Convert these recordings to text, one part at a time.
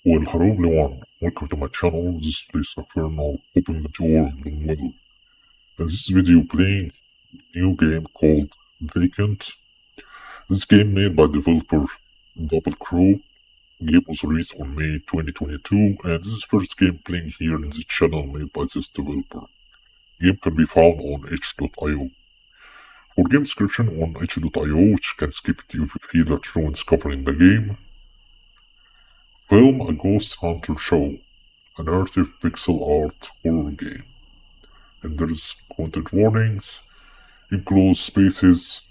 Well, hello everyone, welcome to my channel. This is Place Infernal, hoping that you are doing well. In this video, playing a new game called Vacant. This game made by developer doublecrow. Game was released on May 2022, and this is the first game playing here in the channel made by this developer. Game can be found on itch.io. For game description on itch.io, which you can skip it if you feel that no one's covering the game. Film a Ghost Hunter Show, a narrative pixel art horror game. And there's content warnings, enclosed spaces,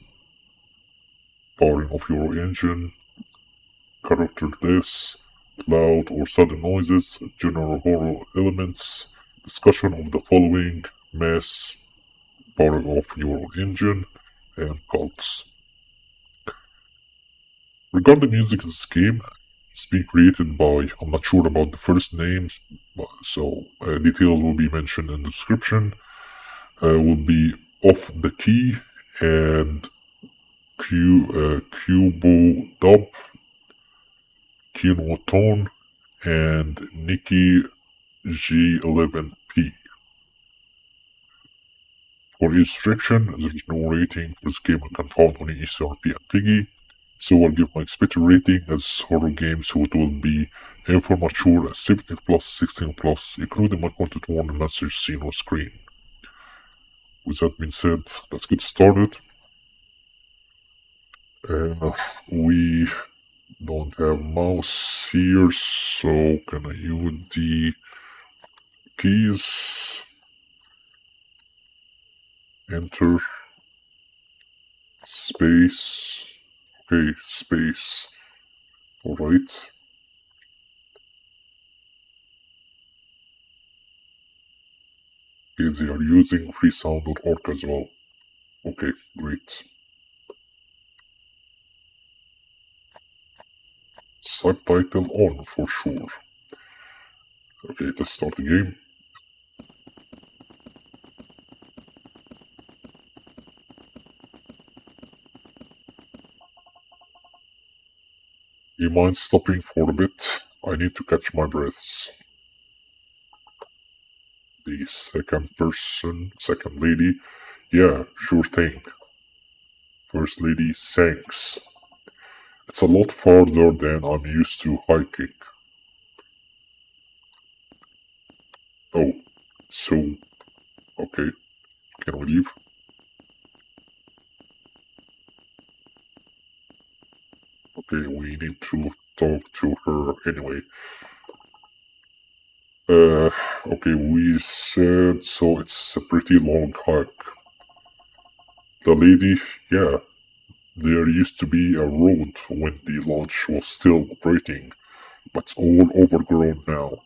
powering off your engine, character deaths, loud or sudden noises, general horror elements, discussion of the following, mess, powering off your engine, and cults. Regarding music in this game, it's being created by, I'm not sure about the first names, so details will be mentioned in the description. Will be Off the Key and Cubo Dub, Kino Tone, and Nikki G11P. For each restriction, there is no rating for this game I can found on ECRP and Piggy, so I'll give my expected rating as horror game, so it will be for mature 17 plus, 16 plus, including my content warning message seen on screen. With that being said, let's get started. We don't have mouse here, so can I use the keys? Enter. Space. Okay, space. Alright. Okay, they are using freesound.org as well. Okay, great. Subtitle on for sure. Okay, let's start the game. You mind stopping for a bit? I need to catch my breaths. The second lady, yeah, sure thing. First lady, thanks. It's a lot farther than I'm used to hiking. Oh, so, okay, can we leave? Okay, we need to talk to her anyway. Okay, we said, so it's a pretty long hike. The lady, yeah, there used to be a road when the lodge was still operating, but it's all overgrown now.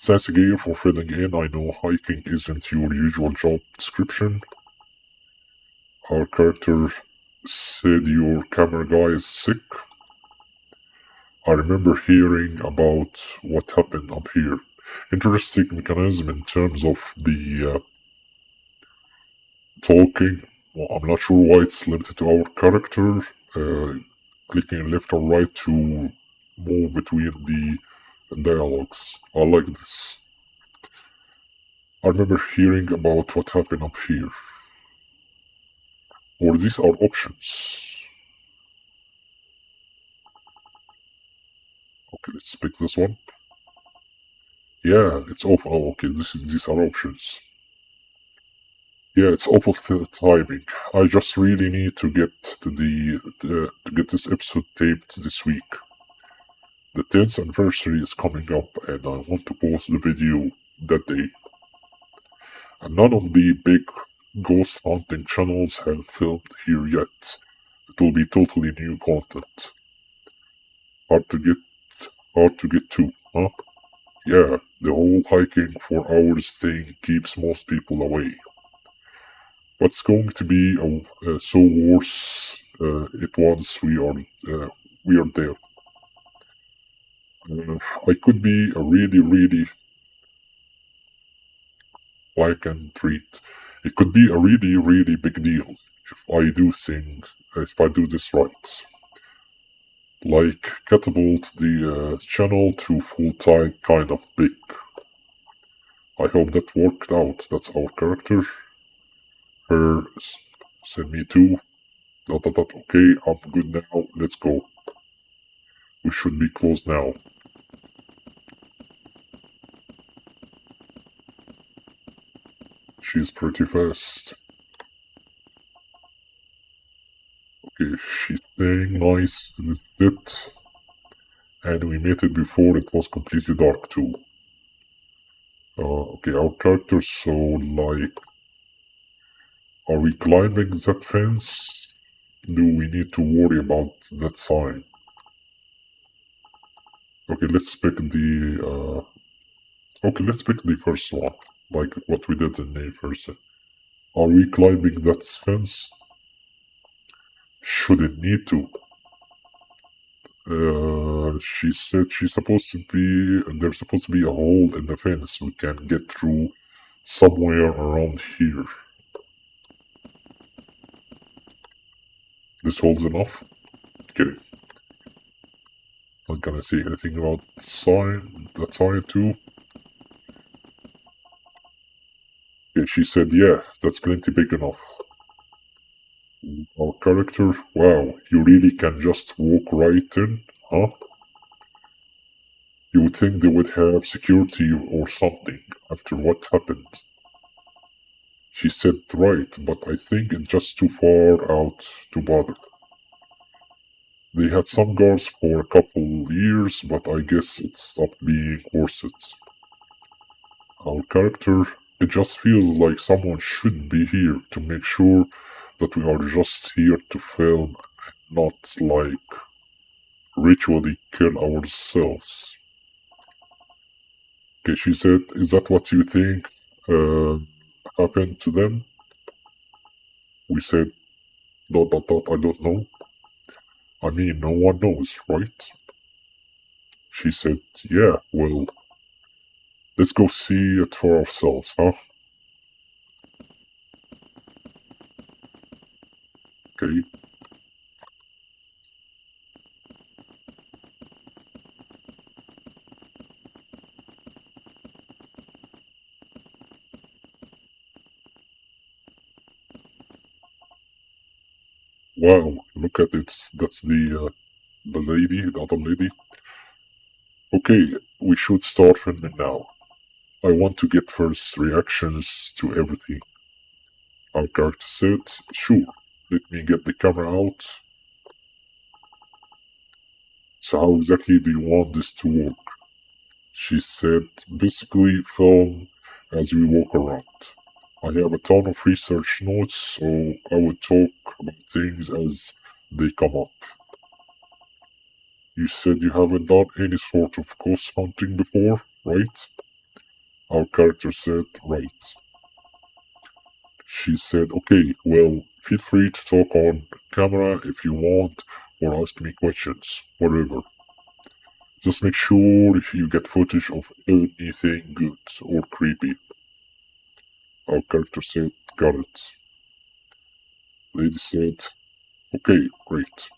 Thanks again for filling in. I know hiking isn't your usual job description. Our character said your camera guy is sick. I remember hearing about what happened up here. Interesting mechanism in terms of the talking. Well, I'm not sure why it's limited to our character. Clicking left or right to move between the dialogues. I like this. I remember hearing about what happened up here. Or these are options. Okay, let's pick this one. Yeah, it's awful. Oh, okay, these are options. Yeah, it's awful timing. I just really need to get to to get this episode taped this week. The 10th anniversary is coming up, and I want to post the video that day. And none of the big ghost hunting channels have filmed here yet. It will be totally new content. Hard to get to, huh? Yeah, the whole hiking for hours thing keeps most people away. What's going to be so worse it once we are there. I could be a really like and treat. It could be a really big deal if I do this right. like catapult the channel to full-time kind of big. I hope that worked out. That's our character. Her send me too. Dot dot dot. Okay, I'm good now. Let's go. We should be close now. She's pretty fast. Okay, she's saying nice. This it. And we made it before it was completely dark too. Okay, our character, so like, are we climbing that fence? Do we need to worry about that sign? Okay, let's pick let's pick the first one, like what we did in the first. Are we climbing that fence? Shouldn't need to. She said there's supposed to be a hole in the fence we can get through somewhere around here. This hole's enough? Kidding. Not gonna say anything about that sign too. Yeah, she said, yeah, that's plenty big enough. Our character, wow, you really can just walk right in, huh? You would think they would have security or something after what happened. She said, right, but I think it's just too far out to bother. They had some guards for a couple years, but I guess it stopped being worth it. Our character, it just feels like someone should be here to make sure that we are just here to film, not like ritually kill ourselves. Okay, she said, is that what you think happened to them? We said, I don't know. I mean, no one knows, right? She said, yeah, well, let's go see it for ourselves, huh? Okay. Wow, look at it. That's the other lady. Okay, we should start filming now. I want to get first reactions to everything. Our character said, sure, let me get the camera out. So how exactly do you want this to work? She said, basically film as we walk around. I have a ton of research notes, so I would talk about things as they come up. You said you haven't done any sort of ghost hunting before, right? Our character said, right. She said, okay, well, feel free to talk on camera if you want, or ask me questions, whatever. Just make sure you get footage of anything good or creepy. Our character said, got it. Lady said, okay, great.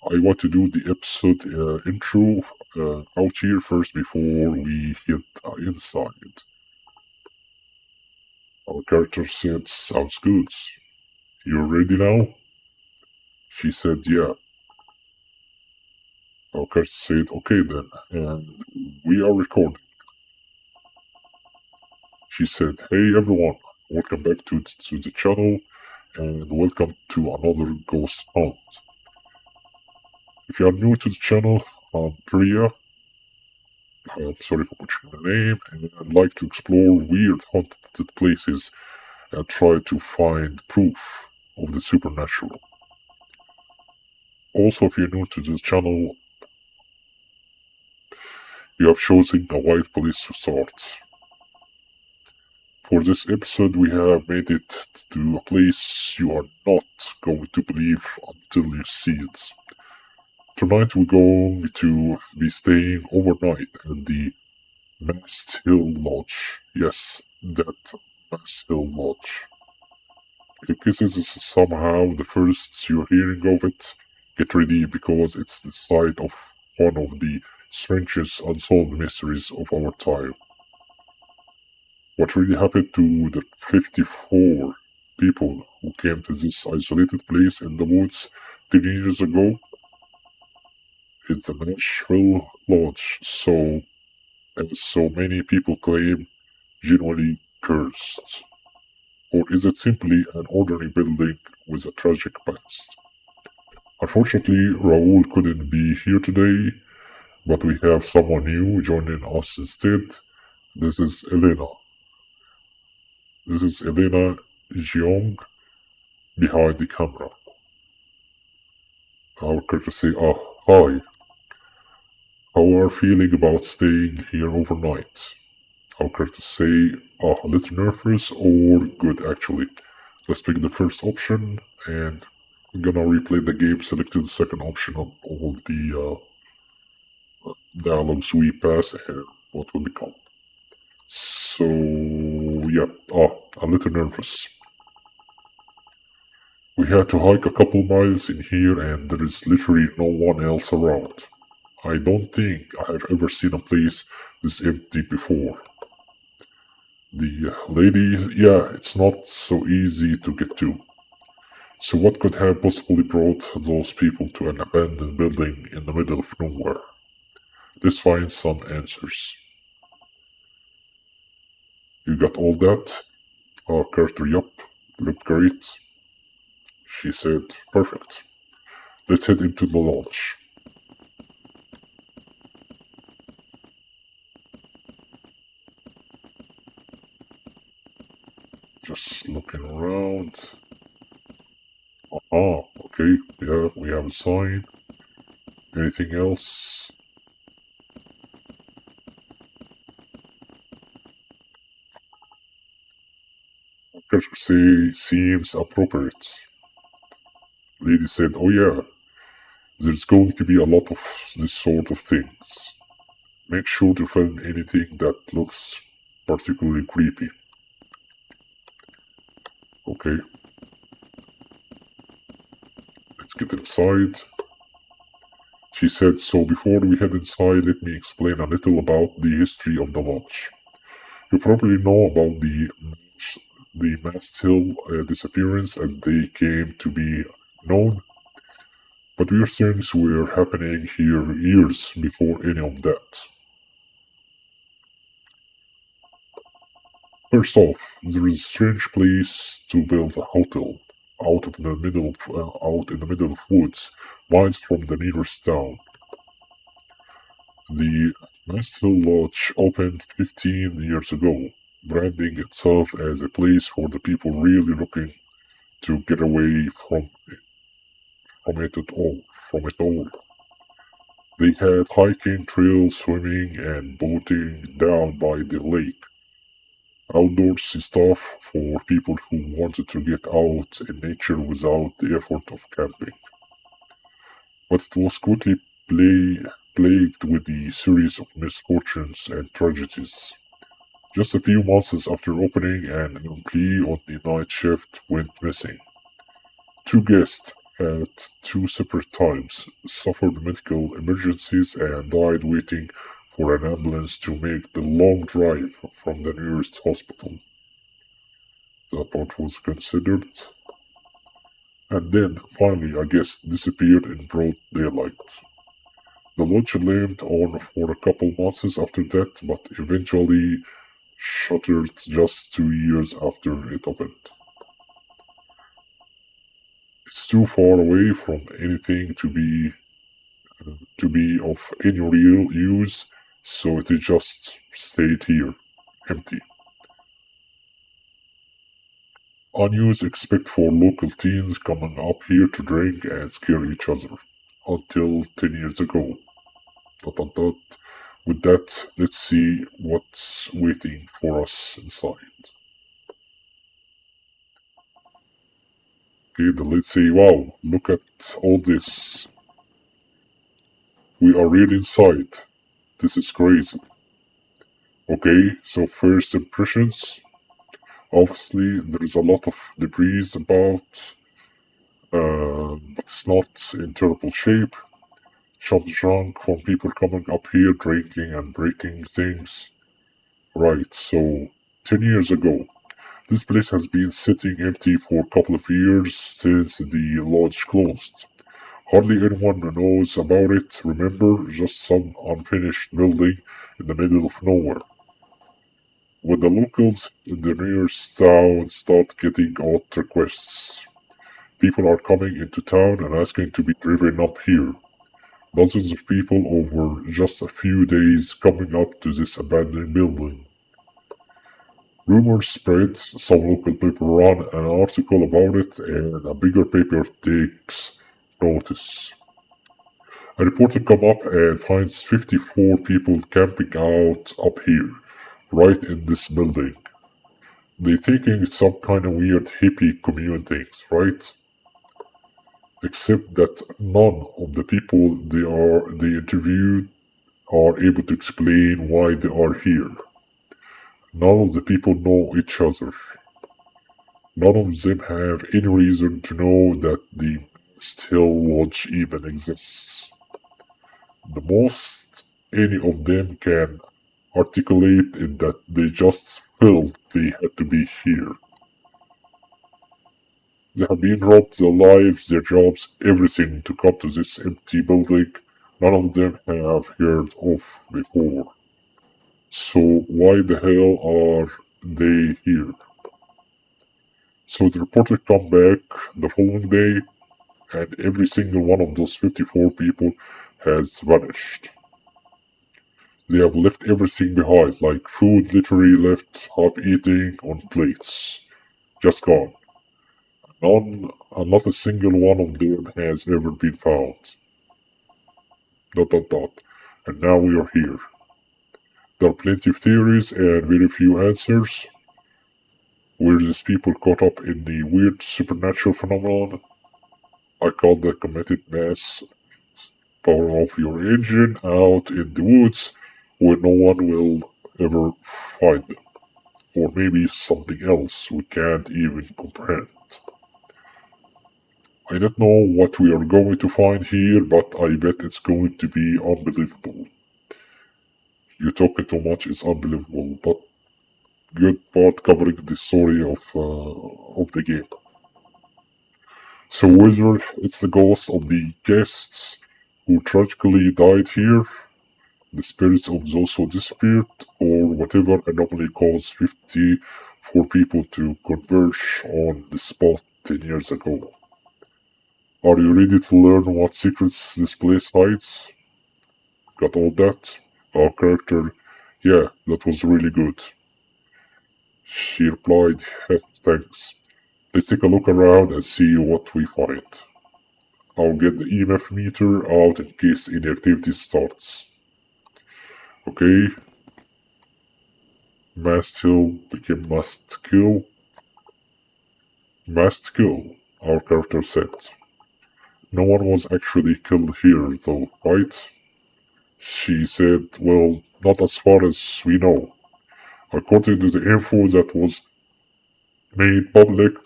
I want to do the episode intro out here first before we hit inside. Our character said, sounds good. You're ready now? She said, yeah. Our character said, okay then, and we are recording. She said, hey everyone, welcome back to the channel, and welcome to another ghost hunt. If you are new to the channel, I'm Priya. I'm sorry for butchering the name, and I'd like to explore weird haunted places and try to find proof of the supernatural. Also, if you're new to this channel, you have chosen a right place to start. For this episode, we have made it to a place you are not going to believe until you see it. Tonight we're going to be staying overnight at the Mast Hill Lodge. Yes, that Mast Hill Lodge. In case this is somehow the first you're hearing of it, Get ready because it's the site of one of the strangest unsolved mysteries of our time. What really happened to the 54 people who came to this isolated place in the woods 10 years ago? It's a Nashville lodge, so as so many people claim, genuinely cursed. Or is it simply an ordinary building with a tragic past? Unfortunately, Raoul couldn't be here today, but we have someone new joining us instead. This is Elena. This is Elena Jeong behind the camera. I would care to say, hi, how are you feeling about staying here overnight? I would care to say, a little nervous or good actually. Let's pick the first option and I'm gonna replay the game, selecting the second option on all the dialogues we pass and what will become. So, yeah, a little nervous. We had to hike a couple miles in here and there is literally no one else around. I don't think I have ever seen a place this empty before. The lady, yeah, it's not so easy to get to. So what could have possibly brought those people to an abandoned building in the middle of nowhere? Let's find some answers. You got all that? Carter, yup. Looked great. She said, perfect. Let's head into the lodge. Just looking around. Okay, yeah, we have a sign. Anything else? Carter seems appropriate. Lady said, oh yeah, there's going to be a lot of this sort of things. Make sure to film anything that looks particularly creepy. Okay, let's get inside. She said, so before we head inside, let me explain a little about the history of the lodge. You probably know about the Mast Hill disappearance as they came to be known, but weird things were happening here years before any of that. First off, there is a strange place to build a hotel out in the middle of woods, miles from the nearest town. The Mansfield Lodge opened 15 years ago, branding itself as a place for the people really looking to get away from it all. They had hiking trails, swimming, and boating down by the lake. Outdoorsy stuff for people who wanted to get out in nature without the effort of camping. But it was quickly plagued with the series of misfortunes and tragedies. Just a few months after opening, an employee on the night shift went missing. Two guests at two separate times suffered medical emergencies and died waiting for an ambulance to make the long drive from the nearest hospital. That part was considered. And then, finally, a guest disappeared in broad daylight. The lodge lived on for a couple months after that, but eventually shuttered just 2 years after it opened. It's too far away from anything to be of any real use, so it just stayed here, empty. Unused except for local teens coming up here to drink and scare each other. Until 10 years ago. Dot dot dot. With that, let's see what's waiting for us inside. Okay, then let's say, wow, look at all this. We are really inside. This is crazy. Okay, so first impressions. Obviously, there is a lot of debris about. but it's not in terrible shape. Shops drunk from people coming up here drinking and breaking things. Right, so 10 years ago, this place has been sitting empty for a couple of years since the lodge closed. Hardly anyone knows about it, remember? Just some unfinished building in the middle of nowhere. When the locals in the nearest town start getting odd requests, people are coming into town and asking to be driven up here. Dozens of people over just a few days coming up to this abandoned building. Rumors spread, some local paper run an article about it, and a bigger paper takes notice. A reporter comes up and finds 54 people camping out up here, right in this building. They thinking it's some kind of weird hippie commune things, right? Except that none of the people they interviewed are able to explain why they are here. None of the people know each other. None of them have any reason to know that the Still Lodge even exists. The most any of them can articulate is that they just felt they had to be here. They have been robbed their lives, their jobs, everything to come to this empty building none of them have heard of before. So why the hell are they here? So the reporter come back the following day and every single one of those 54 people has vanished. They have left everything behind, like food literally left half eating on plates. Just gone. Not a single one of them has ever been found. Dot dot dot. And now we are here. There are plenty of theories and very few answers. Were these people caught up in the weird supernatural phenomenon? I call that committed mass. Power off your engine out in the woods where no one will ever find them. Or maybe something else we can't even comprehend. I don't know what we are going to find here, but I bet it's going to be unbelievable. You talking too much is unbelievable, but good part covering the story of the game. So whether it's the ghosts of the guests who tragically died here, the spirits of those who disappeared, or whatever anomaly caused 54 people to converge on the spot 10 years ago. Are you ready to learn what secrets this place hides? Got all that? Our character, yeah, that was really good. She replied, thanks. Let's take a look around and see what we find. I'll get the EMF meter out in case any activity starts. Okay, must hill became must kill. Must kill, our character said. No one was actually killed here, though, right? She said, well, not as far as we know. According to the info that was made public,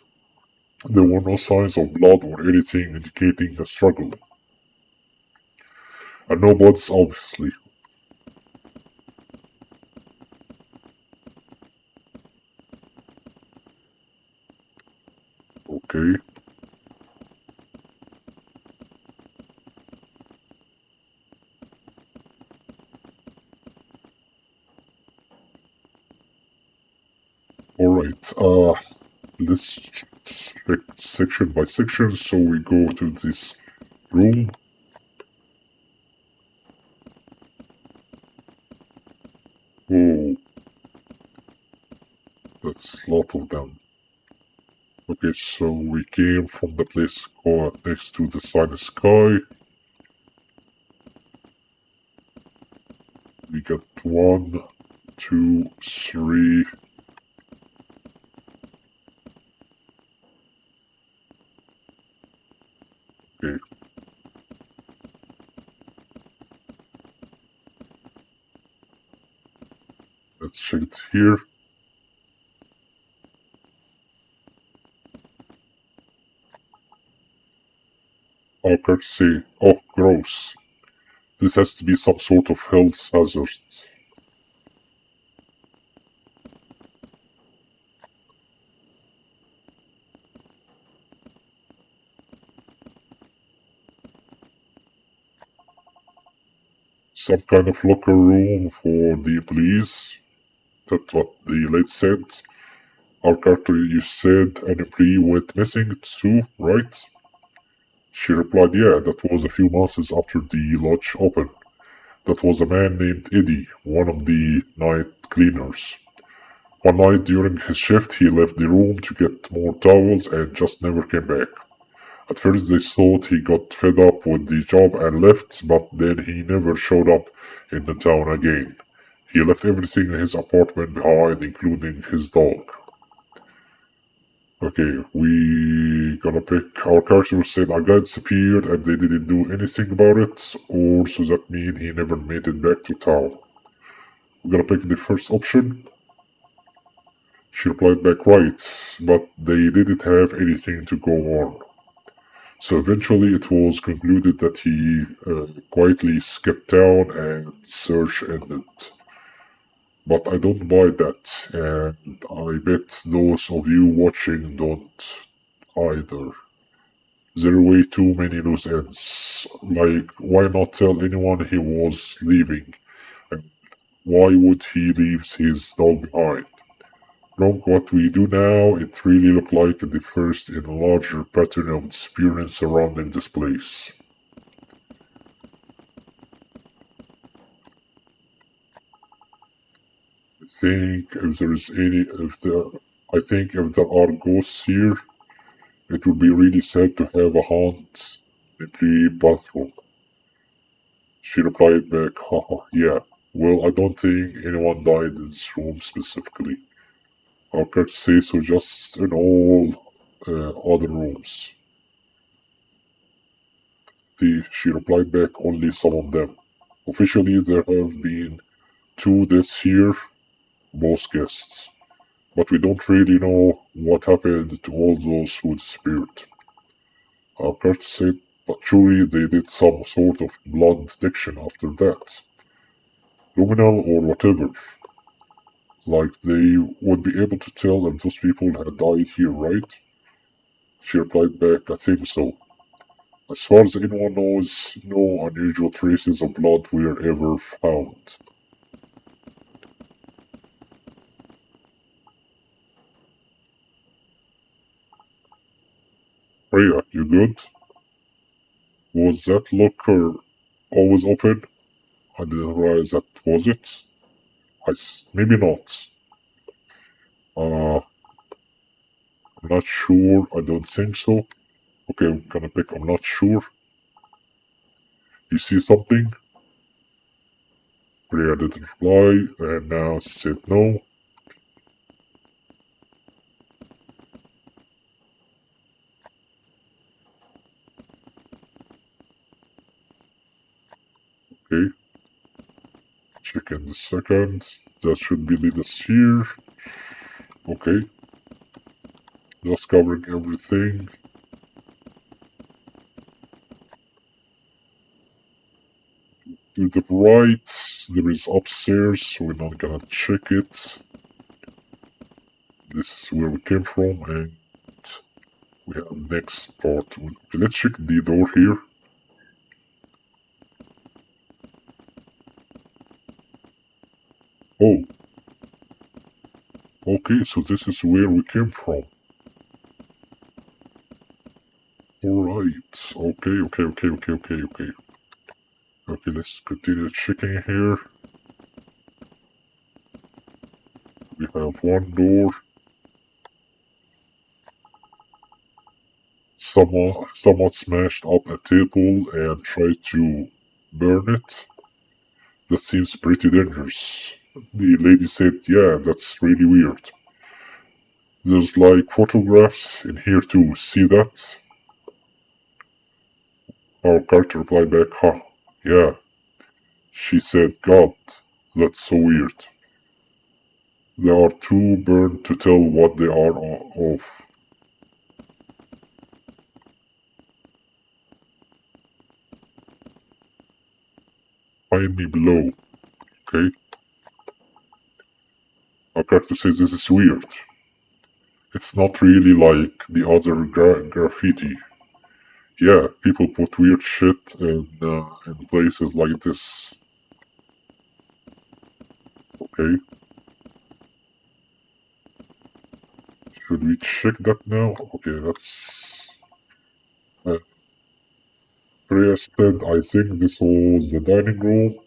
there were no signs of blood or anything indicating a struggle. And no bodies, obviously. Okay. Alright, let's check section by section. So we go to this room. Oh, that's a lot of them. Okay, so we came from the place next to the Silent Sky. We got one, two, three. Okay, let's check it here. Our characters say, oh, gross. This has to be some sort of health hazard. Some kind of locker room for the employees. That's what the lady said. Our character, you said an employee went missing too, right? She replied, yeah, that was a few months after the lodge opened. That was a man named Eddie, one of the night cleaners. One night during his shift, he left the room to get more towels and just never came back. At first, they thought he got fed up with the job and left, but then he never showed up in the town again. He left everything in his apartment behind, including his dog. Okay, we gonna pick our character said a guy disappeared and they didn't do anything about it, or so that mean he never made it back to town. We're gonna pick the first option. She replied back right, but they didn't have anything to go on. So eventually it was concluded that he quietly skipped town and search ended. But I don't buy that, and I bet those of you watching don't either. There are way too many loose ends. Like, why not tell anyone he was leaving? And why would he leave his dog behind? Wrong what we do now, it really looked like the first in a larger pattern of disappearance surrounding this place. I think if there is any, if there, I think if there are ghosts here, it would be really sad to have a haunt in the bathroom. She replied back, haha, yeah. Well, I don't think anyone died in this room specifically. Our character says so just in all other rooms. She replied back, only some of them. Officially, there have been two deaths here, both guests. But we don't really know what happened to all those who disappeared. Our character said, but surely they did some sort of blood detection after that. Luminal or whatever. Like they would be able to tell if those people had died here, right? She replied back, I think so. As far as anyone knows, no unusual traces of blood were ever found. Rhea, you good? Was that locker always open? I didn't realize that was it. Maybe not. I'm not sure. I don't think so. Okay, I'm gonna pick I'm not sure. You see something? Rhea didn't reply, and now said no. Okay, check in the second. That should be lead us here. Okay, just covering everything. To the right, there is upstairs, so we're not gonna check it. This is where we came from, and we have next part. Okay, let's check the door here. Oh, okay, so this is where we came from. Alright, okay. Okay, let's continue checking here. We have one door. Someone smashed up a table and tried to burn it. That seems pretty dangerous. The lady said, yeah, that's really weird. There's like photographs in here too, see that? Our character replied back, huh, yeah. She said, God, that's so weird. There are too burned to tell what they are of. find me below. Okay? Our character says this is weird. It's not really like the other graffiti. Yeah, people put weird shit in places like this. Okay? Should we check that now? Okay, that's. Uh, Priya said, I think this was the dining room.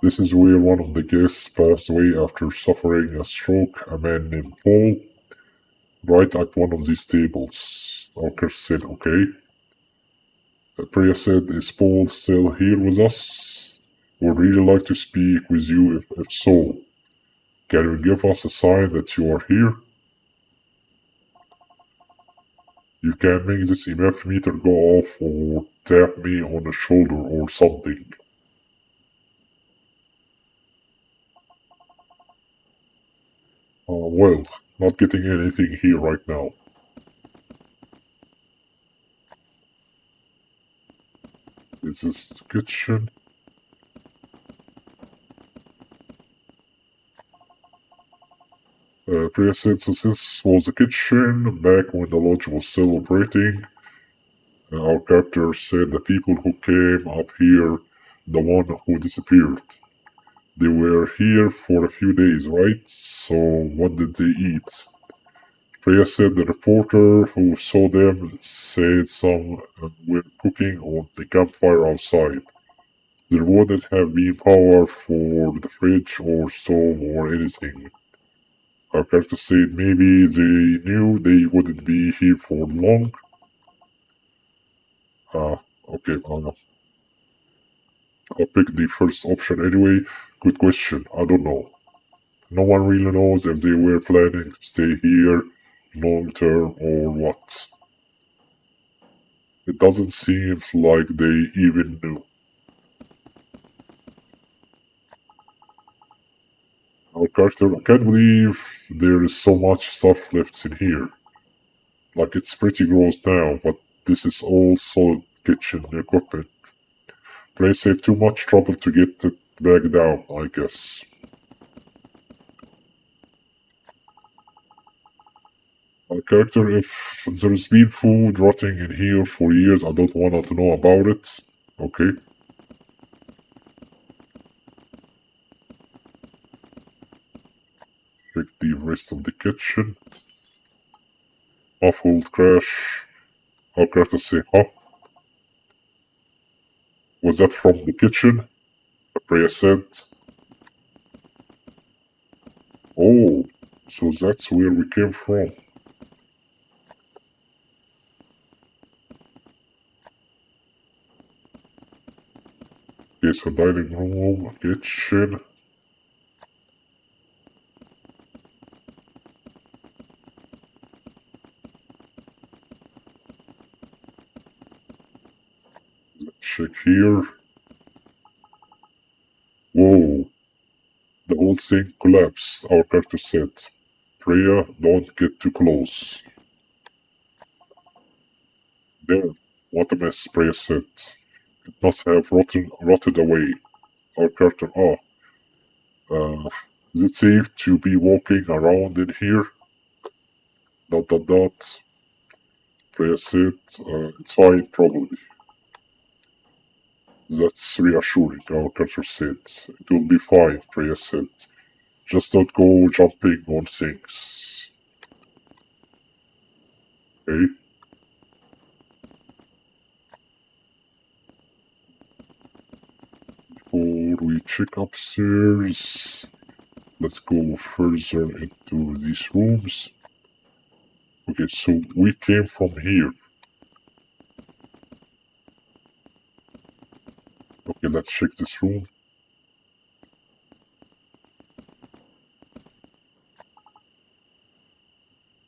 This is where one of the guests passed away after suffering a stroke, a man named Paul, right at one of these tables. Archer said, okay. Priya said, is Paul still here with us? Would really like to speak with you if so. Can you give us a sign that you are here? You can make this EMF meter go off or tap me on the shoulder or something. Well, not getting anything here right now. This is the kitchen. Priya said, so this was the kitchen back when the lodge was still operating. Our character said the people who came up here, the one who disappeared. They were here for a few days, right? So what did they eat? Priya said the reporter who saw them said some were cooking on the campfire outside. There wouldn't have been power for the fridge or stove or anything. Our character said maybe they knew they wouldn't be here for long. Uh, okay, I'll pick the first option anyway. Good question. I don't know. No one really knows if they were planning to stay here long term or what. It doesn't seem like they even knew. Our character, I can't believe there is so much stuff left in here. Like, it's pretty gross now, but this is all solid kitchen equipment. They say too much trouble to get it back down, I guess. Our character, if there's been food rotting in here for years, I don't want to know about it. Okay? Check the rest of the kitchen. Muffled crash. Our character say, huh? Was that from the kitchen? Priya said, oh, so that's where we came from. Okay, so dining room, kitchen. Check here. Whoa, the whole thing collapsed, our character said. Priya, don't get too close. Damn, what a mess, Priya said. It must have rotted away. Our character, is it safe to be walking around in here? Dot dot dot. Priya said, it's fine, probably. That's reassuring, our character said. It will be fine, Priya said. Just don't go jumping on things. Okay? Before we check upstairs, let's go further into these rooms. Okay, so we came from here. Okay, let's check this room.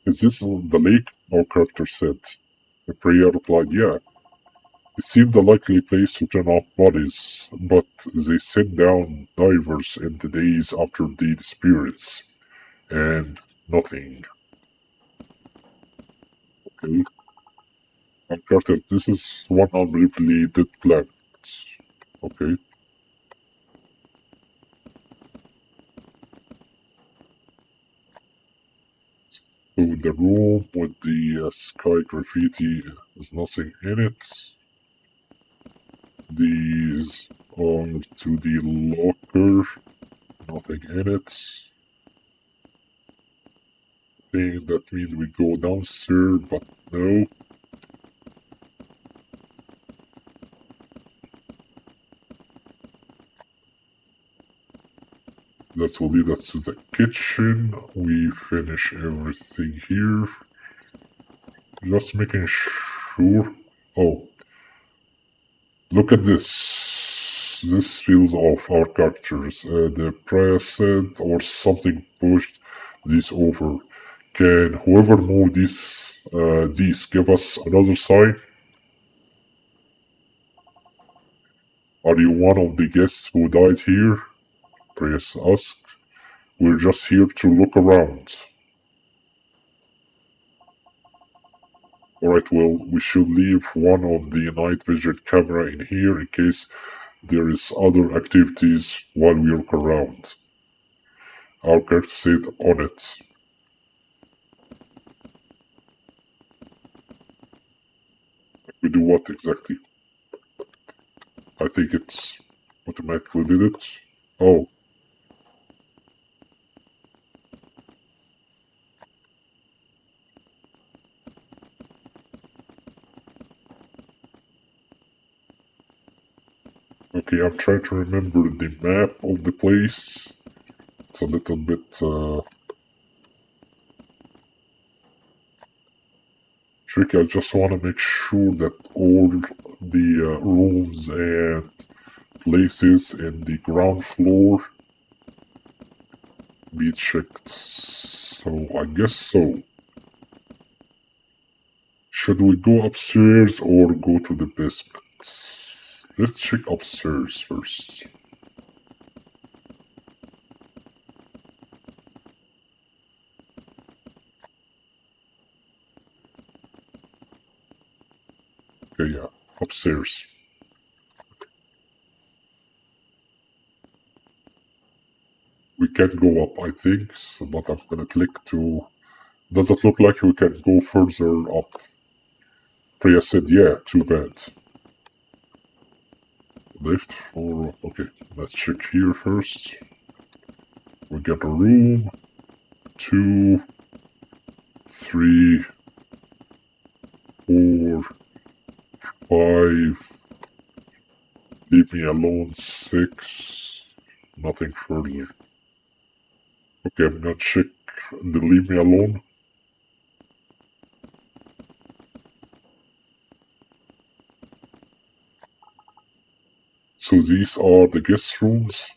Is this the lake? Our character said. The Priya replied, yeah. It seemed a likely place to turn up bodies, but they sent down divers in the days after the disappearance. And nothing. Okay. And Carter, this is one unbelievably dead planet. Okay. the room with the sky graffiti. There's nothing in it. These are to the locker. Nothing in it. Think that means we go downstairs, but no. That will lead us to the kitchen. We finish everything here. Just making sure. Oh, look at this. This feels off our characters. The preset or something pushed this over. Can whoever moved these give us another sign? Are you one of the guests who died here? Prius asked. We're just here to look around. Alright, well, we should leave one of the night vision camera in here in case there is other activities while we look around. Our character said on it. We do what exactly? I think it's automatically did it. Oh. Okay, I'm trying to remember the map of the place. It's a little bit tricky. I just want to make sure that all the rooms and places in the ground floor be checked. So I guess so. Should we go upstairs or go to the basement? Let's check upstairs first. Okay, yeah, upstairs. We can go up, I think, so, but I'm gonna click to... Does it look like we can go further up? Priya said, yeah, too bad. Lift or... Okay, let's check here first. We get a room. 2, 3, 4, 5. Leave me alone. 6. Nothing further. Okay, I'm gonna check the leave me alone. So these are the guest rooms.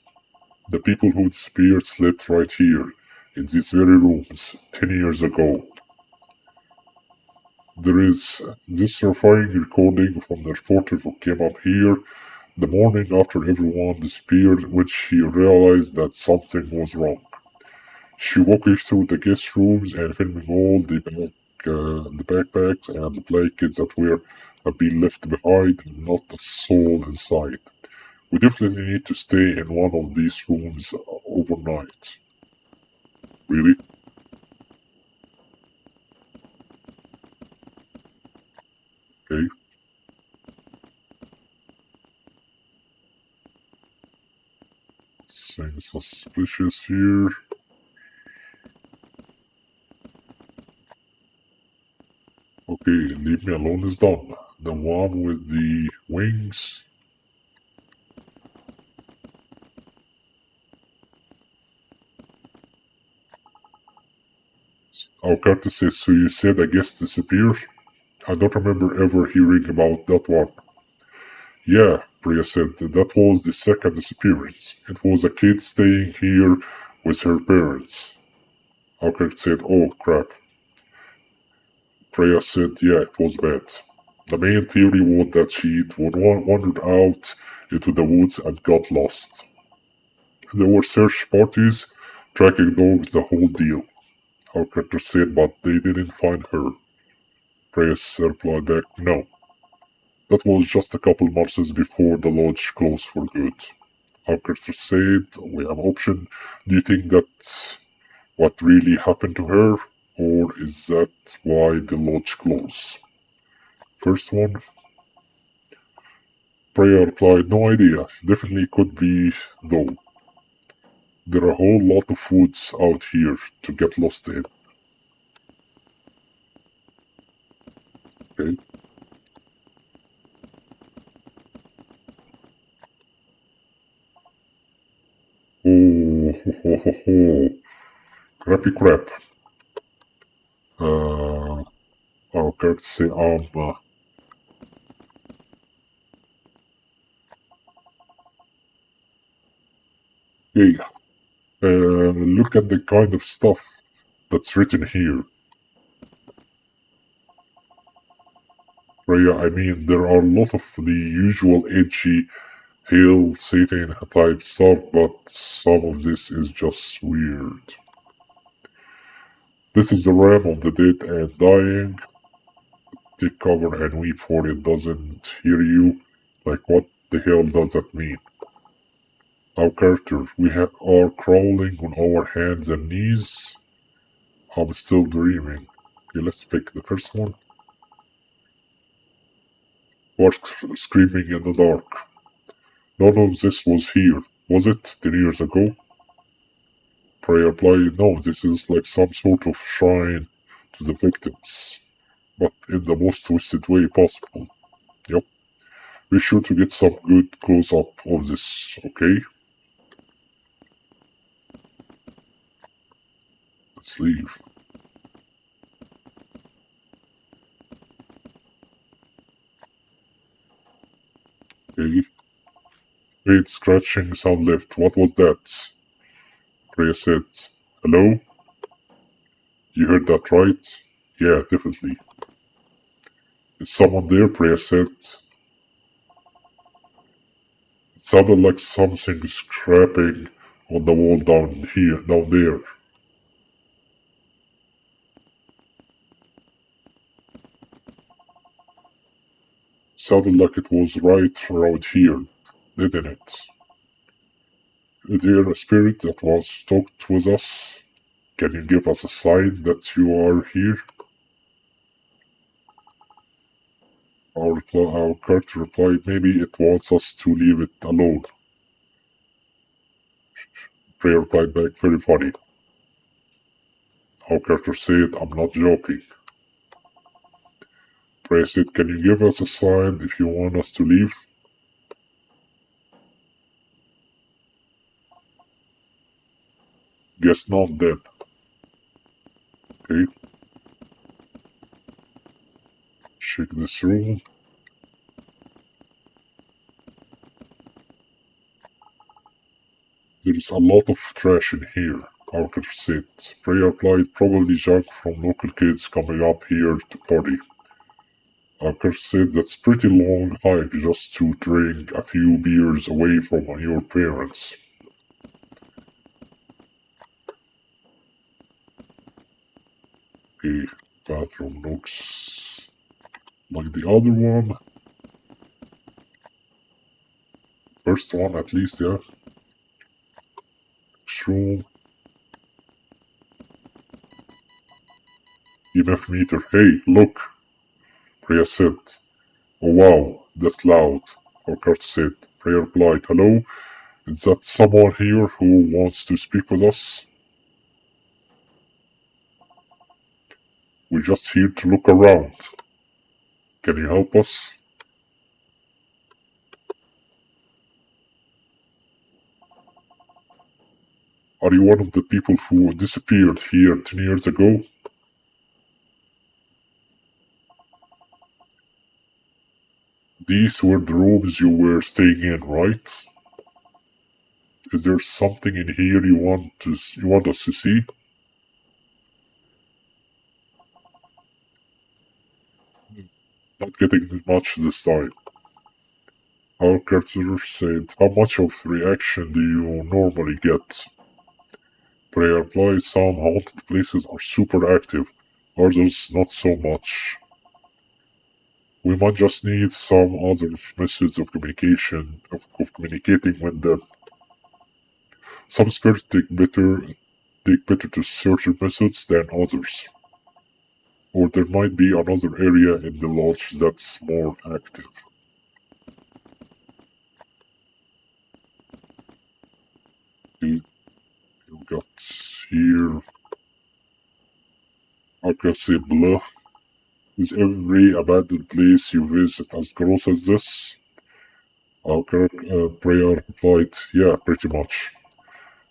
The people who disappeared slept right here, in these very rooms, 10 years ago. There is this terrifying recording from the reporter who came up here the morning after everyone disappeared when she realized that something was wrong. She walking through the guest rooms and filming all the backpacks and the blankets that were have been left behind and not a soul inside. We definitely need to stay in one of these rooms overnight. Really? Okay. Something suspicious here. Okay, leave me alone is done. The one with the wings. Our character says, so you said a guest disappeared? I don't remember ever hearing about that one. Yeah, Priya said, that was the second disappearance. It was a kid staying here with her parents. Our character said, oh crap. Priya said, yeah, it was bad. The main theory was that she wandered out into the woods and got lost. There were search parties, tracking dogs, the whole deal. Our character said, but they didn't find her. Prius replied back, no. That was just a couple months before the lodge closed for good. Our character said, we have option. Do you think that's what really happened to her? or is that why the lodge closed? First one, Prayer replied, no idea. Definitely could be, though. There are a whole lot of woods out here to get lost in. Okay? Oh, ho, ho, ho, ho. Crappy crap. Uh, our character say, hey, look at the kind of stuff that's written here. Rhea, I mean, there are a lot of the usual edgy Hail Satan type stuff, but some of this is just weird. This is the realm of the dead and dying. Take cover and weep for it doesn't hear you. Like, what the hell does that mean? Our character, are crawling on our hands and knees. I'm still dreaming. Okay, let's pick the first one. Or screaming in the dark. None of this was here, was it, 10 years ago? Prayer replied, no, this is like some sort of shrine to the victims, but in the most twisted way possible. Yep. Be sure to get some good close up of this, okay? Let's leave. Okay. Wait, scratching sound left. What was that? Priya said, hello? You heard that right? Yeah, definitely. Is someone there? Priya said. It sounded like something scraping on the wall down there. Sounded like it was right around here, didn't it? Is there a spirit that once talked with us? Can you give us a sign that you are here? Our character replied, maybe it wants us to leave it alone. Prey replied back, very funny. Our character said, I'm not joking. Prey said, can you give us a sign if you want us to leave? Guess not then. Okay, check this room. There's a lot of trash in here, Parker said. Prey replied, probably junk from local kids coming up here to party. Parker said that's pretty long hike just to drink a few beers away from your parents. Okay, bathroom looks like the other one. First one at least, yeah. Next room. EMF meter. Hey, look! Priya said. Oh wow, that's loud. Parker said. Priya replied, hello? Is that someone here who wants to speak with us? We're just here to look around. Can you help us? Are you one of the people who disappeared here 10 years ago? These were the rooms you were staying in, right? Is there something in here you want us to see? Not getting much this time. Our character said, how much of reaction do you normally get? Prayer replied, some haunted places are super active, others not so much. We might just need some other methods of communicating with them. Some spirits take better to certain methods than others. Or there might be another area in the lodge that's more active. You, you got here, I can say bluff. Is every abandoned place you visit as gross as this? Our prayer replied, yeah, pretty much.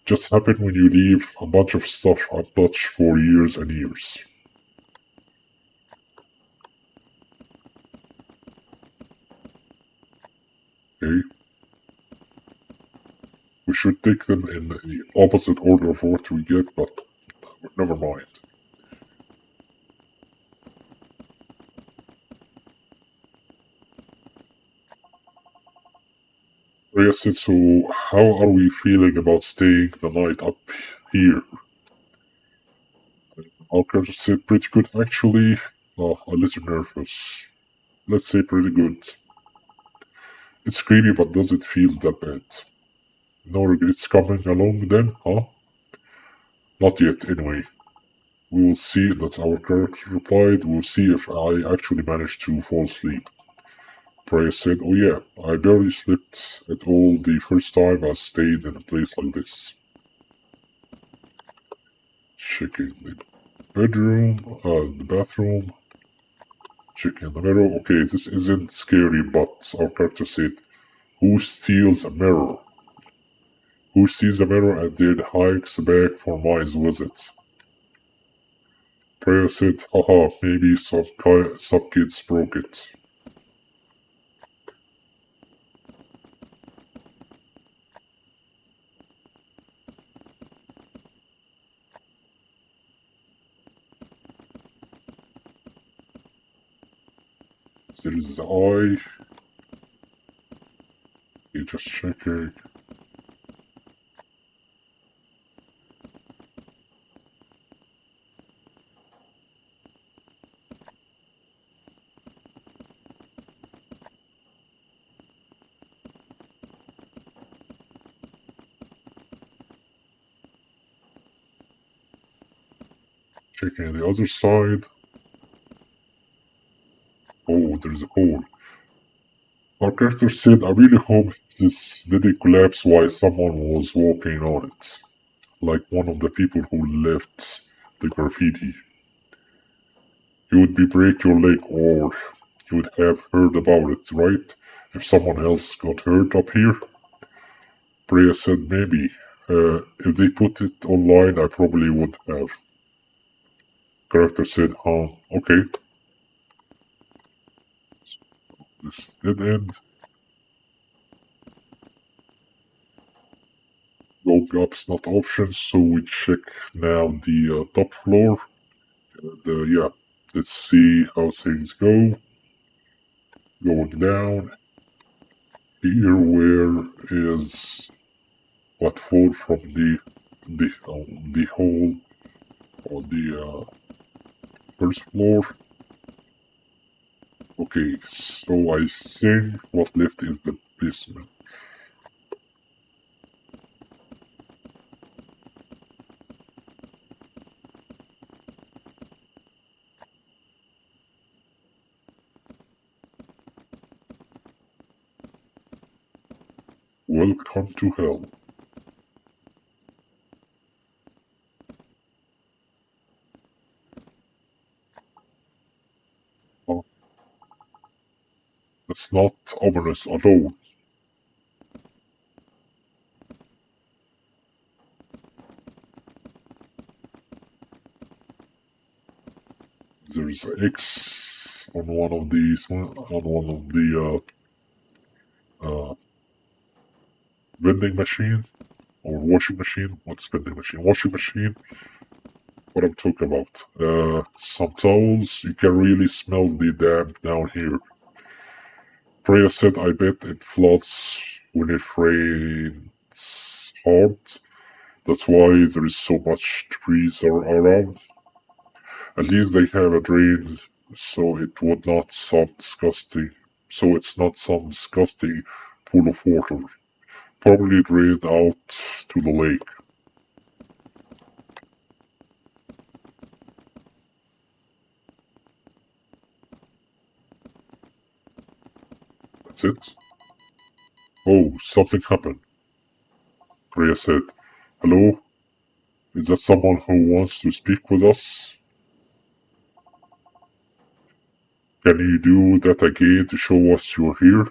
Just happened when you leave a bunch of stuff untouched for years and years. Okay? We should take them in the opposite order of what we get, but never mind. Rhea said, so how are we feeling about staying the night up here? Alcar said, pretty good actually. A little nervous. Let's say pretty good. It's creepy, but does it feel that bad? No regrets coming along then, huh? Not yet, anyway. We will see, that's our character replied. We'll see if I actually manage to fall asleep. Priya said, oh yeah, I barely slept at all the first time I stayed in a place like this. Checking the bedroom, the bathroom, checking the mirror. Okay, this isn't scary, but our character said, who steals a mirror? Who sees a mirror and then hikes back for miles with it? Priya said, haha, maybe some kids broke it. There is the eye. You just checking. Checking the other side. Oh, there's a hole. Our character said, I really hope this didn't collapse while someone was walking on it. Like one of the people who left the graffiti. You would be break your leg or you would have heard about it, right? If someone else got hurt up here? Priya said, maybe. If they put it online, I probably would have. Character said, okay. This did end. Going up's not options, so we check now the top floor. Yeah, let's see how things go. Going down. Here, where is what fall from the hole on the first floor? Okay, so I think what left is the basement. Welcome to hell. Uh, that's not ominous at all. There's an X on one of these, on one of the vending machine or washing machine. What's vending machine? Washing machine. What I'm talking about. Some towels. You can really smell the damp down here. Freya said, I bet it floods when it rains hard. That's why there is so much trees around. At least they have a drain so it would not sound disgusting. So it's not some disgusting pool of water. Probably drained out to the lake. That's it? Oh, something happened. Priya said, hello? Is that someone who wants to speak with us? Can you do that again to show us you're here?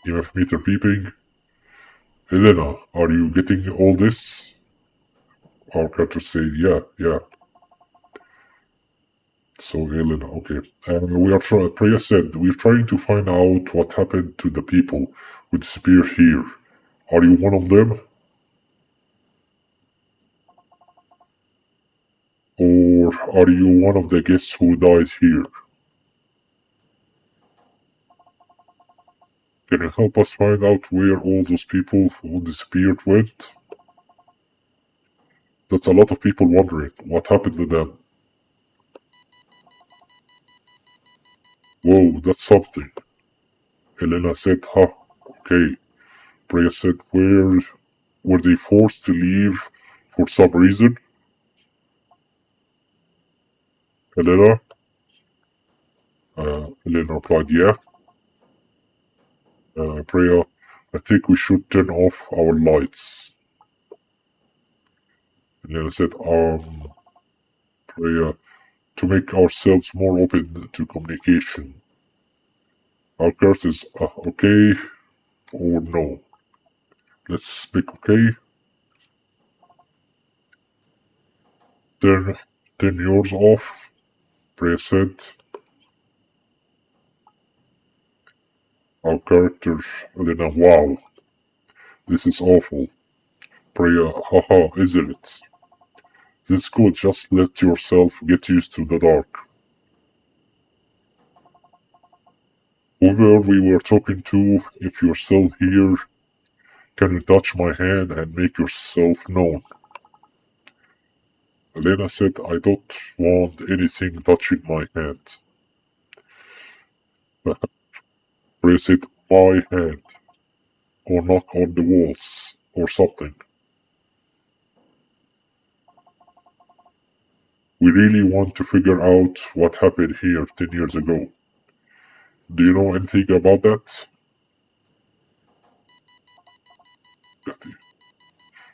EMF meter beeping. Elena, are you getting all this? Our character said, yeah, yeah. So Elena, okay. We are trying, Priya said, we're trying to find out what happened to the people who disappeared here. Are you one of them? Or are you one of the guests who died here? Can you help us find out where all those people who disappeared went? That's a lot of people wondering what happened to them. Whoa, that's something. Elena said, huh, okay. Priya said, were they forced to leave for some reason? Elena? Elena replied, yeah. Priya, I think we should turn off our lights. Elena said, Priya, to make ourselves more open to communication. Our character is okay or no. Let's speak okay. Turn, turn yours off. Priya said. Our character, Elena, wow, this is awful. Priya, haha, isn't it? This is good, just let yourself get used to the dark. Whoever we were talking to, if you're still here, can you touch my hand and make yourself known? Elena said, I don't want anything touching my hand. Priya said, my hand, or knock on the walls, or something. We really want to figure out what happened here 10 years ago. Do you know anything about that?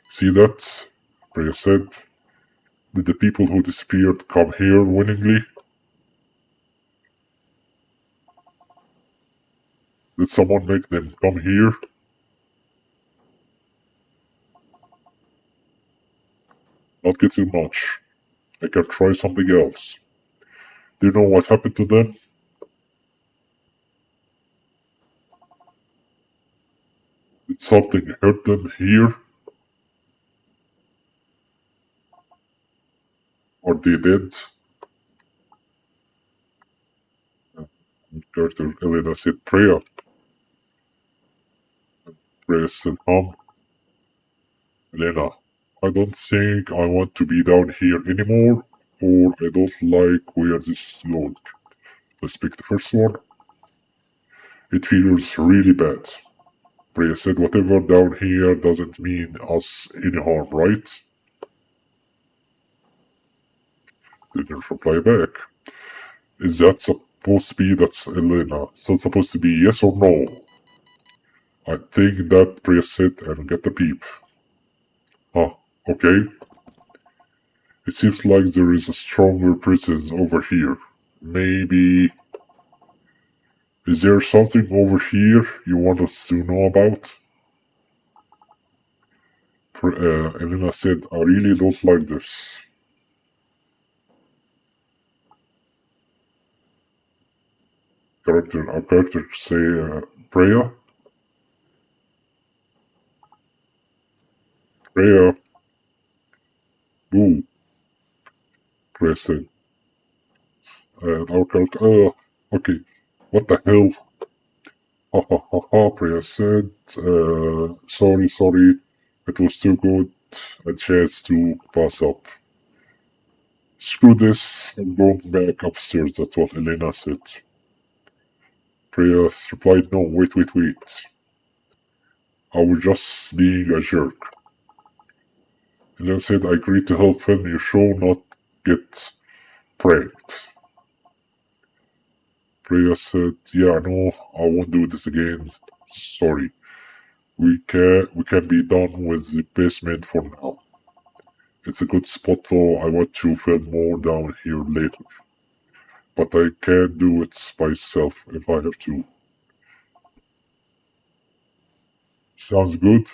See that? Priya said. Did the people who disappeared come here willingly? Did someone make them come here? Not getting much. I can try something else. Do you know what happened to them? Did something hurt them here? Are they dead? Character Elena said, Priya. Priya said, Elena, I don't think I want to be down here anymore, or I don't like where this is going. Let's pick the first one. It feels really bad. Priya said, whatever down here doesn't mean us any harm, right? Didn't reply back. Is that supposed to be, that's Elena, is that supposed to be yes or no? I think that Priya said and get the beep. Huh, okay. It seems like there is a stronger presence over here. Maybe... Is there something over here you want us to know about? Elena said, I really don't like this. Our character say, Priya? Priya? Boo, Priya said. Our character, okay, what the hell? Ha ha ha ha, Priya said. Sorry, it was too good a chance to pass up. Screw this, I'm going back upstairs, that's what Elena said. Priya replied, no, wait. I was just being a jerk. Elena said, I agreed to help film your show, not get pranked. Priya said, "Yeah, no, I won't do this again. Sorry. We can be done with the basement for now. It's a good spot though. I want to film more down here later. But I can't do it myself if I have to." Sounds good.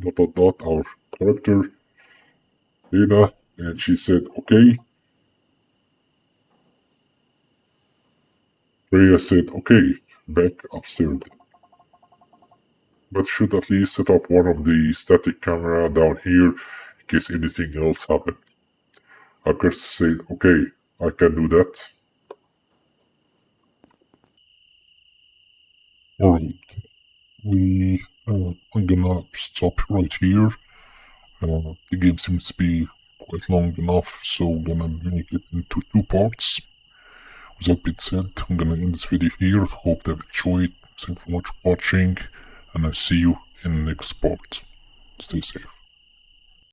Our character, Lena, and she said, "Okay." Rhea said, "Okay, back upstairs. But should at least set up one of the static camera down here in case anything else happens." Akers said, "Okay, I can do that." Alright, I'm gonna stop right here. The game seems to be quite long enough, so I'm gonna make it into two parts. With that being said, I'm gonna end this video here. Hope that you enjoyed. Thanks so much for watching, and I'll see you in the next part. Stay safe.